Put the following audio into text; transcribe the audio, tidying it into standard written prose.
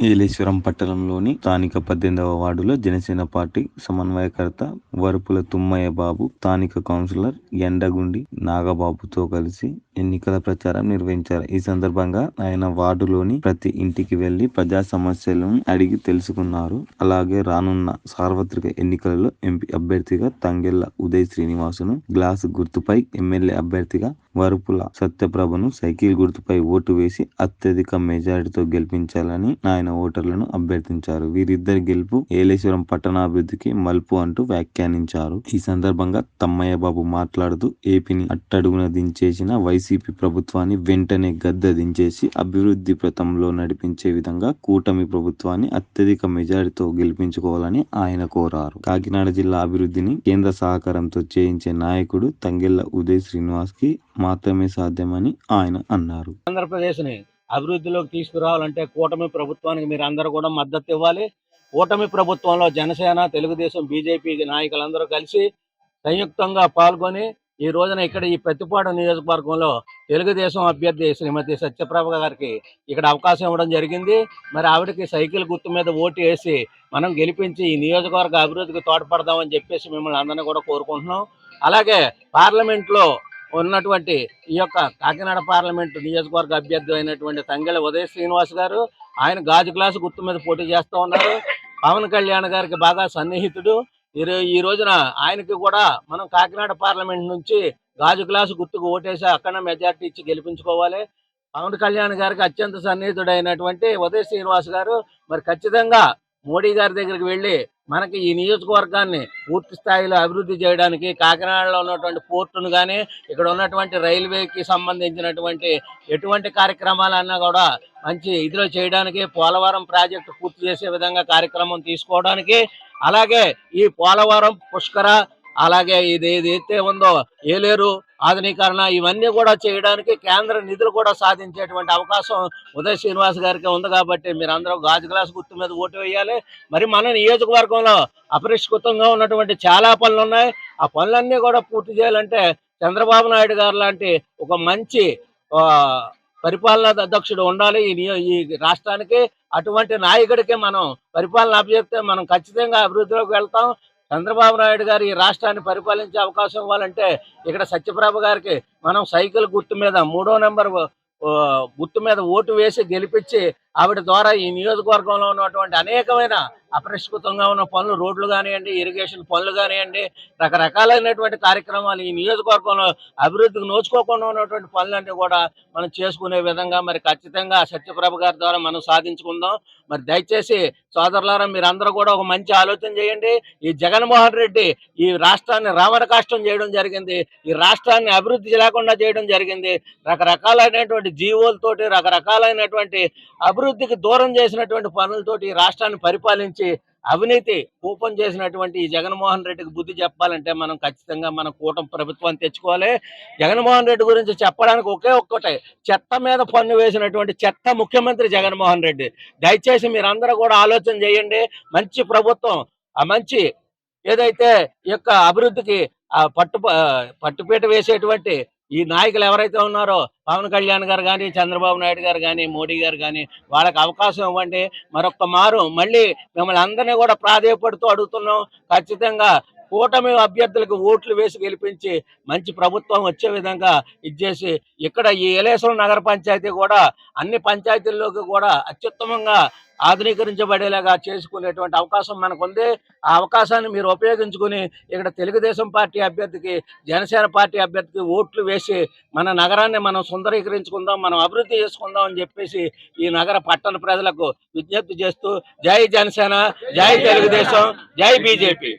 ఏలేశ్వరం పట్టణంలోని స్థానిక 18వ వార్డులో జనసేన పార్టీ సమన్వయకర్త వరుపుల తుమ్మయ్య బాబు స్థానిక కౌన్సిలర్ ఎండగుండి నాగబాబుతో కలిసి ఎన్నికల ప్రచారం నిర్వహించారు. ఈ సందర్భంగా ఆయన వార్డులోని ప్రతి ఇంటికి వెళ్లి ప్రజా సమస్యలను అడిగి తెలుసుకున్నారు. అలాగే రానున్న సార్వత్రిక ఎన్నికలలో ఎంపీ అభ్యర్థిగా తంగెళ్ల ఉదయ్ శ్రీనివాసును, గ్లాసు గుర్తుపై ఎమ్మెల్యే అభ్యర్థిగా వరుపుల సత్యప్రభను సైకిల్ గుర్తుపై ఓటు వేసి అత్యధిక మెజారిటీతో గెలిపించాలని ఆయన ఓటర్లను అభ్యర్థించారు. వీరిద్దరి గెలుపు ఏలేశ్వరం పట్టణాభివృద్ధికి మలుపు అంటూ వ్యాఖ్యానించారు. ఈ సందర్భంగా తమ్మయ్య బాబు మాట్లాడుతూ ఏపీని అట్టడుగున దించేసిన వైసీపీ ప్రభుత్వాన్ని వెంటనే గద్దె దించేసి అభివృద్ధి పథంలో నడిపించే విధంగా కూటమి ప్రభుత్వాన్ని అత్యధిక మెజారిటీతో గెలిపించుకోవాలని ఆయన కోరారు. కాకినాడ జిల్లా అభివృద్ధిని కేంద్ర సహకారంతో చేయించే నాయకుడు తంగెళ్ల ఉదయ్ శ్రీనివాస్ కి మాత్రమే సాధ్యమని ఆయన అన్నారు. ఆంధ్రప్రదేశ్ ని అభివృద్ధిలోకి తీసుకురావాలంటే కూటమి ప్రభుత్వానికి మీరు అందరూ కూడా మద్దతు ఇవ్వాలి. కూటమి ప్రభుత్వంలో జనసేన, తెలుగుదేశం, బీజేపీ నాయకులందరూ కలిసి సంయుక్తంగా పాల్గొని ఈ రోజున ఇక్కడ ఈ ప్రతిపాడు నియోజకవర్గంలో తెలుగుదేశం అభ్యర్థి శ్రీమతి సత్యప్రభ గారికి ఇక్కడ అవకాశం ఇవ్వడం జరిగింది. మరి ఆవిడకి సైకిల్ గుర్తు మీద ఓటు వేసి మనం గెలిపించి ఈ నియోజకవర్గ అభివృద్ధికి తోడ్పడదామని చెప్పేసి మిమ్మల్ని అందరినీ కూడా కోరుకుంటున్నాం. అలాగే పార్లమెంట్లో ఉన్నటువంటి ఈ యొక్క కాకినాడ పార్లమెంటు నియోజకవర్గ అభ్యర్థి అయినటువంటి తంగెళ్ల ఉదయ్ శ్రీనివాస్ గారు ఆయన గాజు గ్లాసు గుర్తు మీద పోటీ చేస్తూ ఉన్నారు. పవన్ కళ్యాణ్ గారికి బాగా సన్నిహితుడు. ఈ రోజున ఆయనకి కూడా మనం కాకినాడ పార్లమెంట్ నుంచి గాజు గ్లాసు గుర్తుకు ఓటేసి అక్కడ మెజార్టీ ఇచ్చి గెలిపించుకోవాలి. పవన్ కళ్యాణ్ గారికి అత్యంత సన్నిహితుడు అయినటువంటి ఉదయ్ శ్రీనివాస్ గారు మరి ఖచ్చితంగా మోడీ గారి దగ్గరికి వెళ్ళి మనకి ఈ నియోజకవర్గాన్ని పూర్తి స్థాయిలో అభివృద్ధి చేయడానికి కాకినాడలో ఉన్నటువంటి పోర్టును కానీ ఇక్కడ ఉన్నటువంటి రైల్వేకి సంబంధించినటువంటి ఎటువంటి కార్యక్రమాలన్నా కూడా మంచి ఇదిలో చేయడానికి, పోలవరం ప్రాజెక్టు పూర్తి చేసే విధంగా కార్యక్రమం తీసుకోవడానికి, అలాగే ఈ పోలవరం, పుష్కర, అలాగే ఇది ఏదైతే ఉందో ఏలేరు ఆధునీకరణ ఇవన్నీ కూడా చేయడానికి కేంద్ర నిధులు కూడా సాధించేటువంటి అవకాశం ఉదయ్ శ్రీనివాస్ గారికి ఉంది. కాబట్టి మీరందరూ గాజు గ్లాస్ గుర్తు మీద ఓటు వేయాలి. మరి మన నియోజకవర్గంలో అపరిష్కృతంగా ఉన్నటువంటి చాలా పనులు ఉన్నాయి. ఆ పనులన్నీ కూడా పూర్తి చేయాలంటే చంద్రబాబు నాయుడు గారు లాంటి ఒక మంచి పరిపాలనా అధ్యక్షుడు ఉండాలి ఈ రాష్ట్రానికి. అటువంటి నాయకుడికి మనం పరిపాలన అప్పచెప్తే మనం ఖచ్చితంగా అభివృద్ధిలోకి వెళ్తాం. చంద్రబాబు నాయుడు గారు ఈ రాష్ట్రాన్ని పరిపాలించే అవకాశం ఇవ్వాలంటే ఇక్కడ సత్యప్రభ గారికి మనం సైకిల్ గుర్తు మీద 3వ నెంబర్ గుర్తు మీద ఓటు వేసి గెలిపించి ఆవిడ ద్వారా ఈ నియోజకవర్గంలో ఉన్నటువంటి అనేకమైన అపరిష్కృతంగా ఉన్న పనులు, రోడ్లు కానివ్వండి, ఇరిగేషన్ పనులు కానివ్వండి, రకరకాలైనటువంటి కార్యక్రమాలు ఈ నియోజకవర్గంలో అభివృద్ధికి నోచుకోకుండా ఉన్నటువంటి పనులన్నీ కూడా మనం చేసుకునే విధంగా మరి ఖచ్చితంగా సత్యప్రభ గారి ద్వారా మనం సాధించుకుందాం. మరి దయచేసి సోదరులారా మీరందరూ కూడా ఒక మంచి ఆలోచన చేయండి. ఈ జగన్మోహన్ రెడ్డి ఈ రాష్ట్రాన్ని రావణ కాష్టం చేయడం జరిగింది. ఈ రాష్ట్రాన్ని అభివృద్ధి లేకుండా చేయడం జరిగింది. రకరకాలైనటువంటి జీవోలతోటి, రకరకాలైనటువంటి అభివృద్ధికి దూరం చేసినటువంటి పనులతోటి ఈ రాష్ట్రాన్ని పరిపాలించి అవినీతి కూపం చేసినటువంటి ఈ జగన్మోహన్ రెడ్డికి బుద్ధి చెప్పాలంటే మనం ఖచ్చితంగా మన కూటమి ప్రభుత్వాన్ని తెచ్చుకోవాలి. జగన్మోహన్ రెడ్డి గురించి చెప్పడానికి ఒక్కటే, చెత్త మీద పన్ను వేసినటువంటి చెత్త ముఖ్యమంత్రి జగన్మోహన్ రెడ్డి. దయచేసి మీరందరూ కూడా ఆలోచన చేయండి. మంచి ప్రభుత్వం, ఆ మంచి ఏదైతే ఈ యొక్క అభివృద్ధికి పట్టుపీట వేసేటువంటి ఈ నాయకులు ఎవరైతే ఉన్నారో పవన్ కళ్యాణ్ గారు కానీ, చంద్రబాబు నాయుడు గారు కానీ, మోడీ గారు కానీ వాళ్ళకి అవకాశం ఇవ్వండి. మరొక్క మారు మళ్ళీ మిమ్మల్ని అందరినీ కూడా ప్రాధేయపడుతూ అడుగుతున్నాం. ఖచ్చితంగా కూటమి అభ్యర్థులకు ఓట్లు వేసి గెలిపించి మంచి ప్రభుత్వం వచ్చే విధంగా ఇచ్చేసి ఇక్కడ ఈ ఏలేశ్వరం నగర పంచాయతీ కూడా అన్ని పంచాయతీల్లోకి కూడా అత్యుత్తమంగా ఆధునీకరించబడేలాగా చేసుకునేటువంటి అవకాశం మనకుంది. ఆ అవకాశాన్ని మీరు ఉపయోగించుకుని ఇక్కడ తెలుగుదేశం పార్టీ అభ్యర్థికి, జనసేన పార్టీ అభ్యర్థికి ఓట్లు వేసి మన నగరాన్ని మనం సుందరీకరించుకుందాం, మనం అభివృద్ధి చేసుకుందాం అని చెప్పేసి ఈ నగర పట్టణ ప్రజలకు విజ్ఞప్తి చేస్తూ జై జనసేన, జై తెలుగుదేశం, జై బీజేపీ.